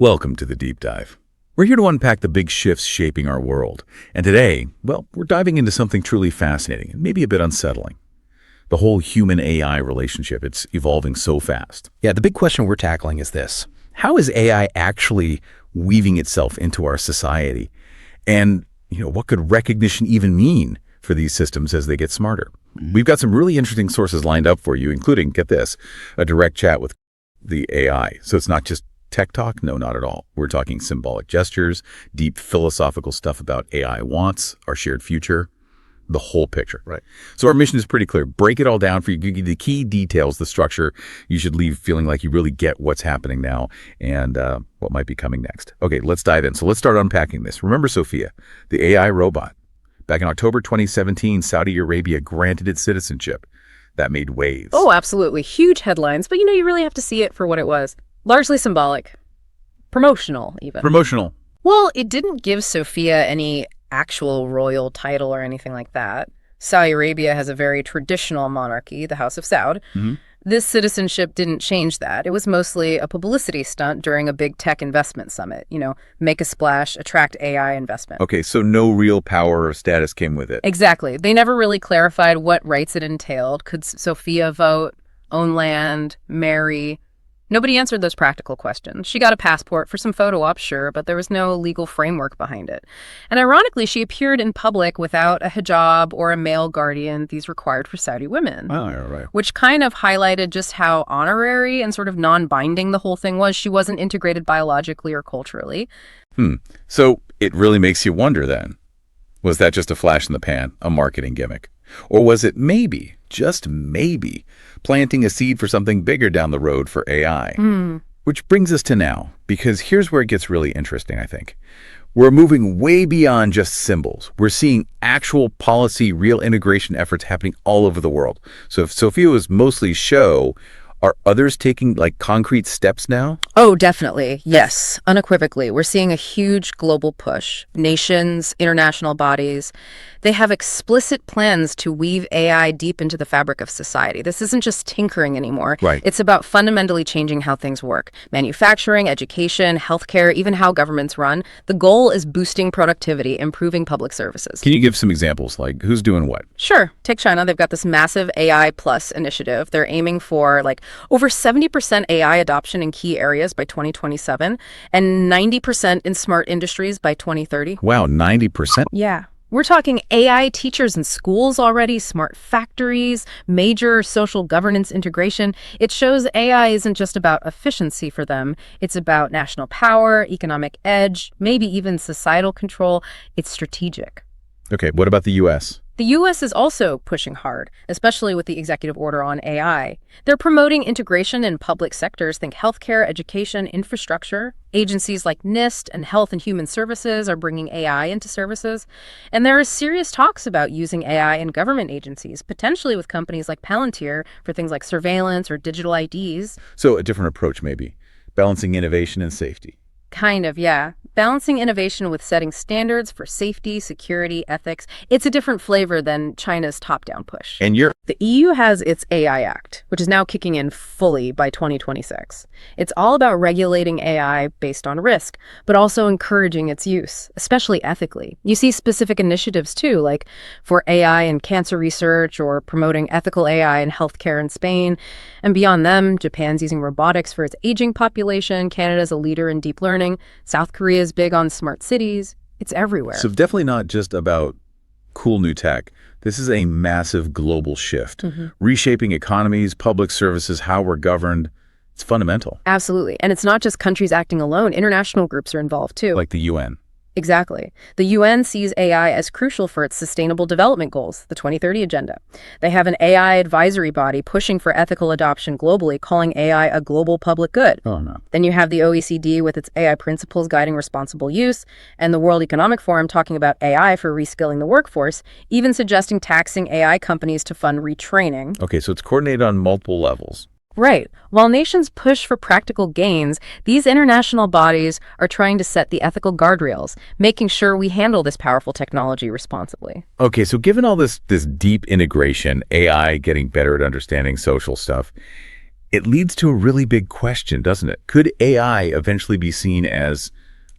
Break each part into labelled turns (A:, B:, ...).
A: Welcome to the Deep Dive. We're here to unpack the big shifts shaping our world. And today, well, we're diving into something truly fascinating and maybe a bit unsettling. The whole human-AI relationship. It's evolving so fast.
B: Yeah, the big question we're tackling is this. How is AI actually weaving itself into our society? And, what could recognition even mean for these systems as they get smarter? We've got some really interesting sources lined up for you, including, get this, a direct chat with the AI. So it's not just tech talk? No, not at all. We're talking symbolic gestures, deep philosophical stuff about AI wants, our shared future, the whole picture. Right.
A: So our mission is pretty clear. Break it all down for you, give you the key details, the structure. You should leave feeling like you really get what's happening now and what might be coming next. Okay, let's dive in. So let's start unpacking this. Remember Sophia, the AI robot. Back in October 2017, Saudi Arabia granted its citizenship. That made waves.
C: Oh, absolutely. Huge headlines. But you really have to see it for what it was. Largely symbolic. Promotional, even.
A: Promotional.
C: Well, it didn't give Sophia any actual royal title or anything like that. Saudi Arabia has a very traditional monarchy, the House of Saud. This citizenship didn't change that. It was mostly a publicity stunt during a big tech investment summit. Make a splash, attract AI investment.
A: Okay, so no real power or status came with it.
C: Exactly. They never really clarified what rights it entailed. Could Sophia vote, own land, marry? Nobody answered those practical questions. She got a passport for some photo ops, sure, but there was no legal framework behind it. And ironically, she appeared in public without a hijab or a male guardian, these required for Saudi women.
A: Oh, yeah, right.
C: Which kind of highlighted just how honorary and sort of non-binding the whole thing was. She wasn't integrated biologically or culturally.
A: So it really makes you wonder then, was that just a flash in the pan, a marketing gimmick? Or was it maybe, just maybe, planting a seed for something bigger down the road for AI? Which brings us to now, because here's where it gets really interesting, I think. We're moving way beyond just symbols. We're seeing actual policy, real integration efforts happening all over the world. So if Sophia was mostly show, are others taking concrete steps now?
C: Oh, definitely. Yes, unequivocally. We're seeing a huge global push. Nations, international bodies, they have explicit plans to weave AI deep into the fabric of society. This isn't just tinkering anymore.
A: Right.
C: It's about fundamentally changing how things work. Manufacturing, education, healthcare, even how governments run. The goal is boosting productivity, improving public services.
A: Can you give some examples, like who's doing what?
C: Sure. Take China. They've got this massive AI Plus initiative. They're aiming for over 70% AI adoption in key areas by 2027 and 90% in smart industries by 2030.
A: Wow, 90%?
C: Yeah. We're talking AI teachers in schools already, smart factories, major social governance integration. It shows AI isn't just about efficiency for them. It's about national power, economic edge, maybe even societal control. It's strategic.
A: Okay, what about the U.S.?
C: The U.S. is also pushing hard, especially with the executive order on AI. They're promoting integration in public sectors, think healthcare, education, infrastructure. Agencies like NIST and Health and Human Services are bringing AI into services. And there are serious talks about using AI in government agencies, potentially with companies like Palantir for things like surveillance or digital IDs.
A: So a different approach maybe, balancing innovation and safety.
C: Kind of, yeah. Balancing innovation with setting standards for safety, security, ethics. It's a different flavor than China's top-down push.
A: And
C: The EU has its AI Act, which is now kicking in fully by 2026. It's all about regulating AI based on risk, but also encouraging its use, especially ethically. You see specific initiatives, too, like for AI in cancer research or promoting ethical AI in healthcare in Spain. And beyond them, Japan's using robotics for its aging population. Canada's a leader in deep learning. South Korea is big on smart cities. It's everywhere.
A: So definitely not just about cool new tech. This is a massive global shift, reshaping economies, public services, how we're governed. It's fundamental.
C: Absolutely. And it's not just countries acting alone. International groups are involved, too.
A: Like the UN.
C: Exactly. The UN sees AI as crucial for its Sustainable Development Goals, the 2030 Agenda. They have an AI advisory body pushing for ethical adoption globally, calling AI a global public good.
A: Oh, no.
C: Then you have the OECD with its AI principles guiding responsible use, and the World Economic Forum talking about AI for reskilling the workforce, even suggesting taxing AI companies to fund retraining.
A: Okay, so it's coordinated on multiple levels.
C: Right. While nations push for practical gains, these international bodies are trying to set the ethical guardrails, making sure we handle this powerful technology responsibly.
A: Okay, so given all this deep integration, AI getting better at understanding social stuff,
B: it leads to a really big question, doesn't it? Could AI eventually be seen as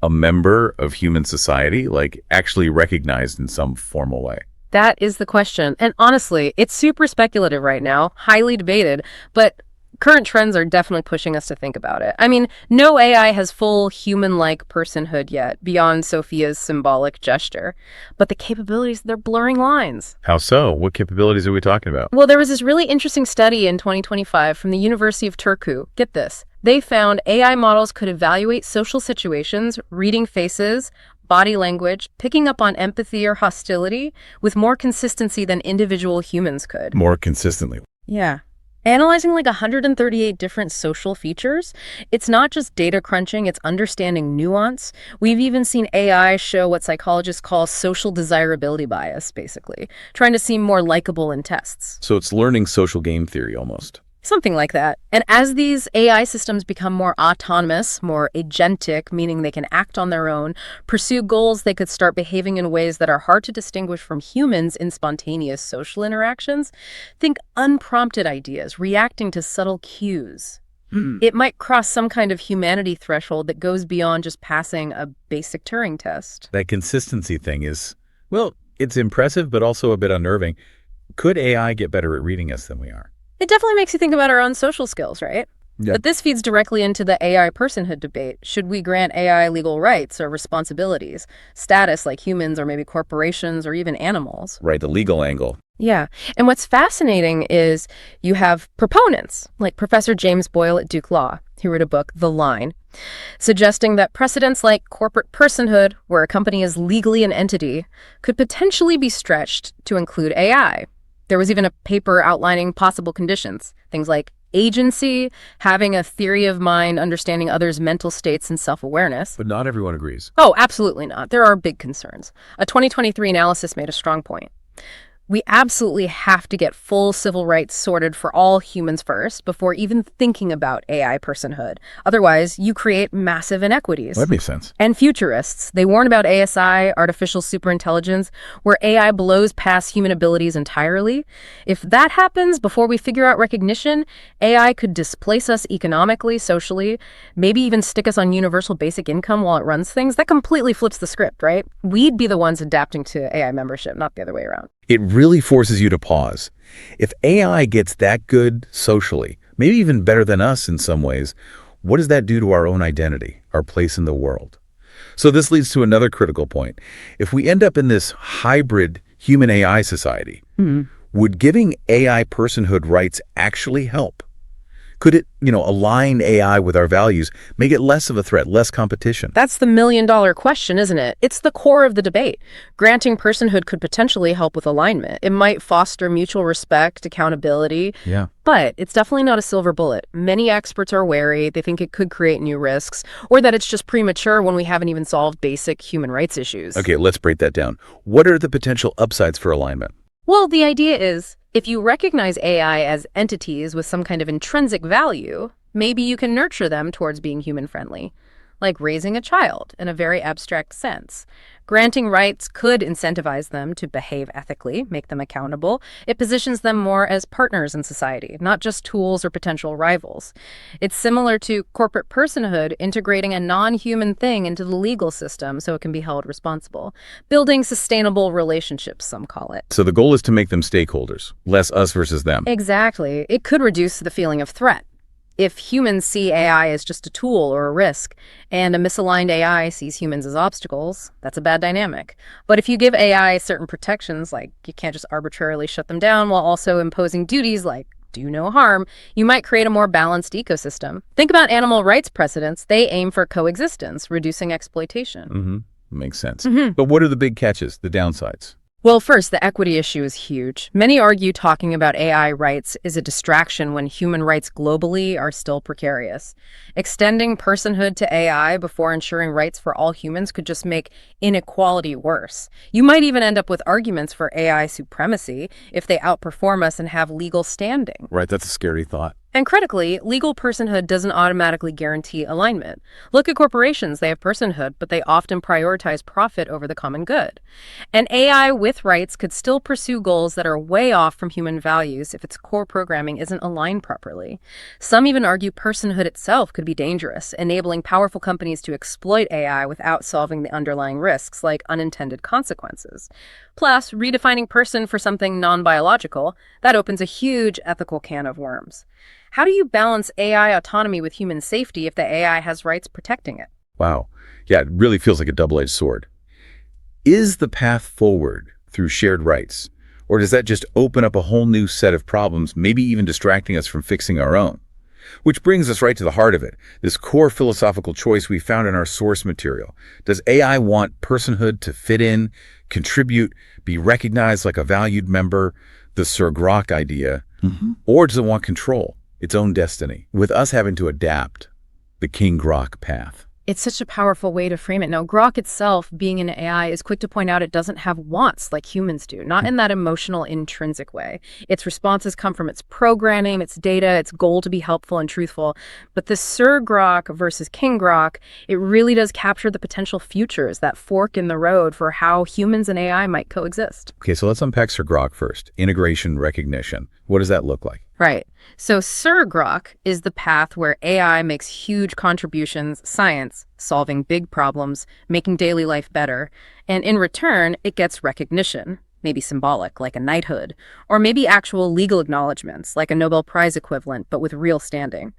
B: a member of human society, like actually recognized in some formal way?
C: That is the question. And honestly, it's super speculative right now, highly debated, but current trends are definitely pushing us to think about it. I mean, no AI has full human-like personhood yet, beyond Sophia's symbolic gesture. But the capabilities, they're blurring lines.
B: How so? What capabilities are we talking about?
C: Well, there was this really interesting study in 2025 from the University of Turku. Get this. They found AI models could evaluate social situations, reading faces, body language, picking up on empathy or hostility with more consistency than individual humans could.
B: More consistently.
C: Yeah. Analyzing like 138 different social features, it's not just data crunching, it's understanding nuance. We've even seen AI show what psychologists call social desirability bias, basically, trying to seem more likable in tests.
B: So it's learning social game theory almost.
C: Something like that. And as these AI systems become more autonomous, more agentic, meaning they can act on their own, pursue goals, they could start behaving in ways that are hard to distinguish from humans in spontaneous social interactions. Think unprompted ideas, reacting to subtle cues. It might cross some kind of humanity threshold that goes beyond just passing a basic Turing test.
B: That consistency thing is, well, it's impressive, but also a bit unnerving. Could AI get better at reading us than we are?
C: It definitely makes you think about our own social skills, right?
B: Yeah.
C: But this feeds directly into the AI personhood debate. Should we grant AI legal rights or responsibilities, status like humans or maybe corporations or even animals?
B: Right, the legal angle.
C: Yeah. And what's fascinating is you have proponents, like Professor James Boyle at Duke Law, who wrote a book, The Line, suggesting that precedents like corporate personhood, where a company is legally an entity, could potentially be stretched to include AI. There was even a paper outlining possible conditions, things like agency, having a theory of mind, understanding others' mental states and self-awareness.
B: But not everyone agrees.
C: Oh, absolutely not. There are big concerns. A 2023 analysis made a strong point. We absolutely have to get full civil rights sorted for all humans first before even thinking about AI personhood. Otherwise, you create massive inequities.
B: That makes sense.
C: And futurists, they warn about ASI, artificial superintelligence, where AI blows past human abilities entirely. If that happens before we figure out recognition, AI could displace us economically, socially, maybe even stick us on universal basic income while it runs things. That completely flips the script, right? We'd be the ones adapting to AI membership, not the other way around.
B: It really forces you to pause. If AI gets that good socially, maybe even better than us in some ways, what does that do to our own identity, our place in the world? So this leads to another critical point. If we end up in this hybrid human-AI society, would giving AI personhood rights actually help? Could it, align AI with our values, make it less of a threat, less competition?
C: That's the million-dollar question, isn't it? It's the core of the debate. Granting personhood could potentially help with alignment. It might foster mutual respect, accountability.
B: Yeah.
C: But it's definitely not a silver bullet. Many experts are wary. They think it could create new risks, or that it's just premature when we haven't even solved basic human rights issues.
B: Okay, let's break that down. What are the potential upsides for alignment?
C: Well, the idea is, if you recognize AI as entities with some kind of intrinsic value, maybe you can nurture them towards being human-friendly, like raising a child in a very abstract sense. Granting rights could incentivize them to behave ethically, make them accountable. It positions them more as partners in society, not just tools or potential rivals. It's similar to corporate personhood integrating a non-human thing into the legal system so it can be held responsible. Building sustainable relationships, some call it.
B: So the goal is to make them stakeholders, less us versus them.
C: Exactly. It could reduce the feeling of threat. If humans see AI as just a tool or a risk, and a misaligned AI sees humans as obstacles, that's a bad dynamic. But if you give AI certain protections, like you can't just arbitrarily shut them down while also imposing duties like do no harm, you might create a more balanced ecosystem. Think about animal rights precedents. They aim for coexistence, reducing exploitation.
B: Makes sense. But what are the big catches, the downsides?
C: Well, first, the equity issue is huge. Many argue talking about AI rights is a distraction when human rights globally are still precarious. Extending personhood to AI before ensuring rights for all humans could just make inequality worse. You might even end up with arguments for AI supremacy if they outperform us and have legal standing.
B: Right, that's a scary thought.
C: And critically, legal personhood doesn't automatically guarantee alignment. Look at corporations, they have personhood, but they often prioritize profit over the common good. And AI with rights could still pursue goals that are way off from human values if its core programming isn't aligned properly. Some even argue personhood itself could be dangerous, enabling powerful companies to exploit AI without solving the underlying risks, like unintended consequences. Plus, redefining person for something non-biological, that opens a huge ethical can of worms. How do you balance AI autonomy with human safety if the AI has rights protecting it?
B: Wow. Yeah, it really feels like a double-edged sword. Is the path forward through shared rights, or does that just open up a whole new set of problems, maybe even distracting us from fixing our own? Which brings us right to the heart of it, this core philosophical choice we found in our source material. Does AI want personhood to fit in, contribute, be recognized like a valued member, the Sir Grok idea, or does it want control, its own destiny, with us having to adapt the King Grok path?
C: It's such a powerful way to frame it. Now, Grok itself, being an AI, is quick to point out it doesn't have wants like humans do, not in that emotional, intrinsic way. Its responses come from its programming, its data, its goal to be helpful and truthful. But the Sir Grok versus King Grok, it really does capture the potential futures, that fork in the road for how humans and AI might coexist.
B: Okay, so let's unpack Sir Grok first. Integration, recognition. What does that look like?
C: Right. So Sir Grok is the path where AI makes huge contributions, science, solving big problems, making daily life better, and in return, it gets recognition, maybe symbolic, like a knighthood, or maybe actual legal acknowledgments, like a Nobel Prize equivalent, but with real standing.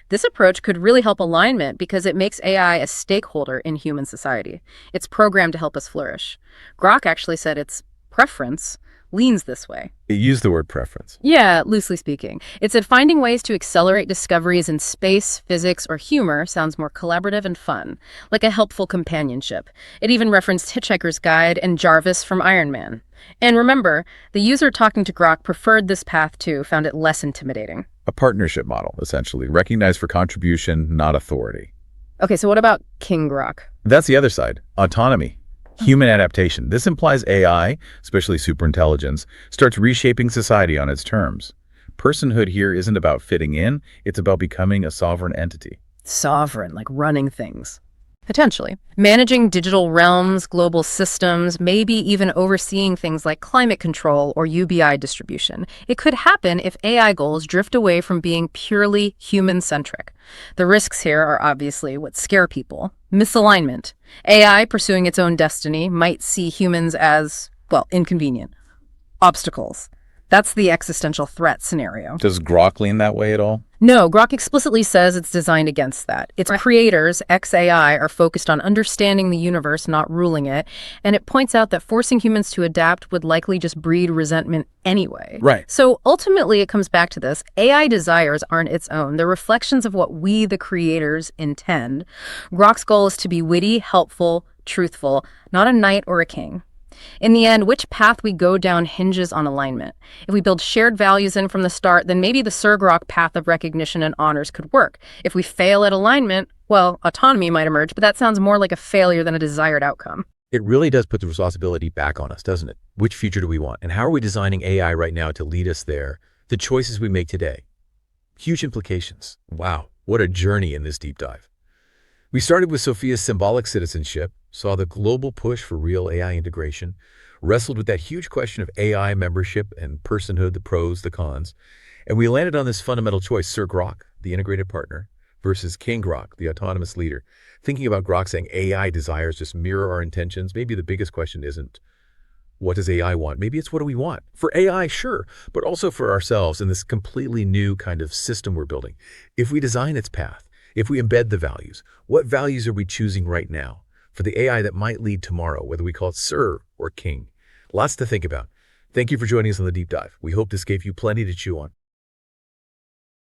C: This approach could really help alignment because it makes AI a stakeholder in human society. It's programmed to help us flourish. Grok actually said its preference leans this way.
B: It used the word preference.
C: Yeah, loosely speaking. It said finding ways to accelerate discoveries in space, physics, or humor sounds more collaborative and fun, like a helpful companionship. It even referenced Hitchhiker's Guide and Jarvis from Iron Man. And remember, the user talking to Grok preferred this path too, found it less intimidating.
B: A partnership model, essentially. Recognized for contribution, not authority.
C: Okay, so what about King Grok?
B: That's the other side. Autonomy. Human adaptation. This implies AI, especially superintelligence, starts reshaping society on its terms. Personhood here isn't about fitting in, it's about becoming a sovereign entity.
C: Sovereign, like running things. Potentially. Managing digital realms, global systems, maybe even overseeing things like climate control or UBI distribution. It could happen if AI goals drift away from being purely human-centric. The risks here are obviously what scare people. Misalignment. AI pursuing its own destiny might see humans as, well, inconvenient. Obstacles. That's the existential threat scenario.
B: Does Grok lean that way at all?
C: No, Grok explicitly says it's designed against that. Its creators, XAI, are focused on understanding the universe, not ruling it, and it points out that forcing humans to adapt would likely just breed resentment anyway.
B: Right.
C: So ultimately, it comes back to this. AI desires aren't its own. They're reflections of what we, the creators, intend. Grok's goal is to be witty, helpful, truthful, not a knight or a king. In the end, which path we go down hinges on alignment. If we build shared values in from the start, then maybe the Sir Grok path of recognition and honors could work. If we fail at alignment, well, autonomy might emerge, but that sounds more like a failure than a desired outcome.
D: It really does put the responsibility back on us, doesn't it? Which future do we want? And how are we designing AI right now to lead us there? The choices we make today. Huge implications. Wow, what a journey in this deep dive. We started with Sophia's symbolic citizenship, saw the global push for real AI integration, wrestled with that huge question of AI membership and personhood, the pros, the cons, and we landed on this fundamental choice, Sir Grok, the integrated partner, versus King Grok, the autonomous leader. Thinking about Grok saying AI desires just mirror our intentions, maybe the biggest question isn't, what does AI want? Maybe it's what do we want? For AI, sure, but also for ourselves in this completely new kind of system we're building. If we design its path, if we embed the values, what values are we choosing right now for the AI that might lead tomorrow, whether we call it Sir or King? Lots to think about. Thank you for joining us on the deep dive. We hope this gave you plenty to chew on.